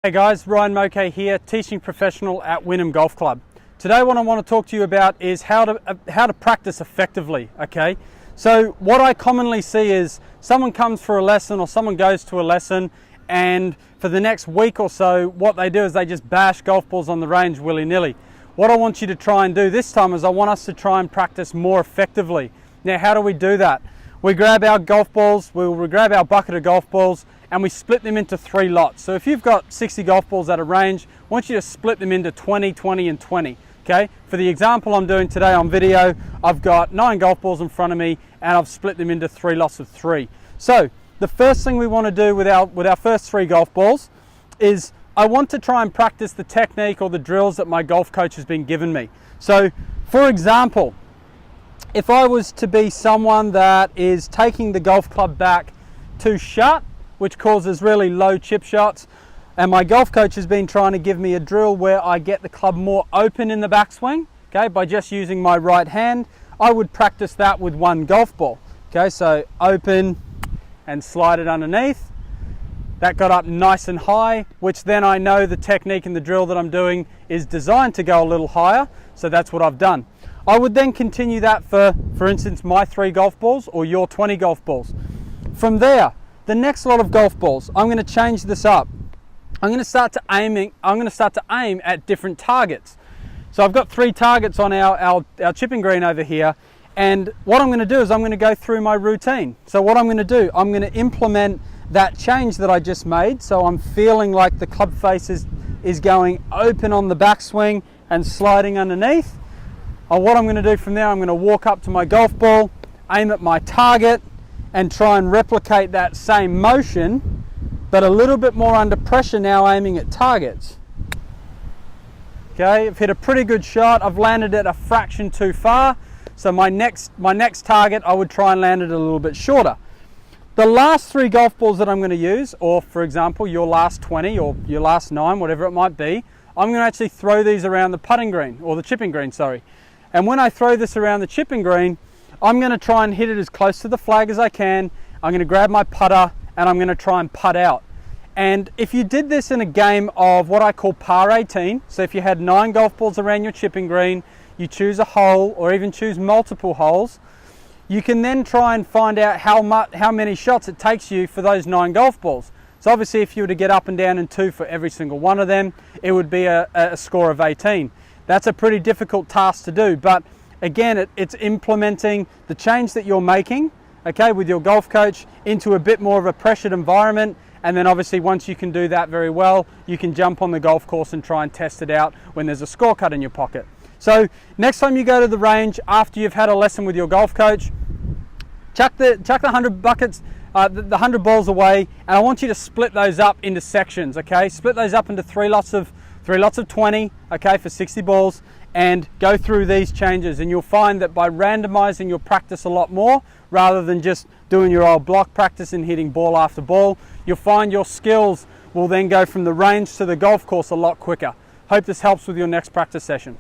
Hey guys, Ryan Moke here, teaching professional at Wynnum Golf Club. Today what I want to talk to you about is how to practice effectively, okay? So what I commonly see is someone comes for a lesson or someone goes to a lesson, and for the next week or so what they do is they just bash golf balls on the range willy-nilly. What I want you to try and do this time is I want us to try and practice more effectively. Now how do we do that? We grab our golf balls, we'll grab our bucket of golf balls and we split them into 3 lots. So if you've got 60 golf balls at a range, I want you to split them into 20, 20 and 20. Okay? For the example I'm doing today on video, I've got 9 golf balls in front of me and I've split them into 3 lots of 3. So the first thing we want to do with our first 3 golf balls is I want to try and practice the technique or the drills that my golf coach has been given me. So for example, if I was to be someone that is taking the golf club back to shut, which causes really low chip shots, and my golf coach has been trying to give me a drill where I get the club more open in the backswing, okay, by just using my right hand, I would practice that with 1 golf ball. Okay, so open and slide it underneath. That got up nice and high, which then I know the technique and the drill that I'm doing is designed to go a little higher, so that's what I've done. I would then continue that for instance, my 3 golf balls or your 20 golf balls. From there, the next lot of golf balls, I'm going to change this up. I'm going to start to aim at different targets. So I've got 3 targets on our chipping green over here, and what I'm going to do is I'm going to go through my routine. So what I'm going to do, I'm going to implement that change that I just made, so I'm feeling like the club face is going open on the backswing and sliding underneath. And what I'm going to do from there, I'm going to walk up to my golf ball, aim at my target, and try and replicate that same motion, but a little bit more under pressure now, aiming at targets. Okay, I've hit a pretty good shot. I've landed it a fraction too far, so my next target, I would try and land it a little bit shorter. The last 3 golf balls that I'm going to use, or for example your last 20 or your last 9, whatever it might be, I'm going to actually throw these around the putting green, or the chipping green, sorry. And when I throw this around the chipping green, I'm going to try and hit it as close to the flag as I can. I'm going to grab my putter and I'm going to try and putt out. And if you did this in a game of what I call par 18, so if you had 9 golf balls around your chipping green, you choose a hole or even choose multiple holes, you can then try and find out how many shots it takes you for those 9 golf balls. So obviously if you were to get up and down in 2 for every single one of them, it would be a score of 18. That's a pretty difficult task to do, but again, it's implementing the change that you're making, okay, with your golf coach into a bit more of a pressured environment. And then obviously once you can do that very well, you can jump on the golf course and try and test it out when there's a scorecard in your pocket. So next time you go to the range after you've had a lesson with your golf coach, chuck the 100 buckets, the 100 balls away, and I want you to split those up into sections, okay? Split those up into 3 lots of 20, okay, for 60 balls, and go through these changes, and you'll find that by randomizing your practice a lot more rather than just doing your old block practice and hitting ball after ball, you'll find your skills will then go from the range to the golf course a lot quicker. Hope this helps with your next practice session.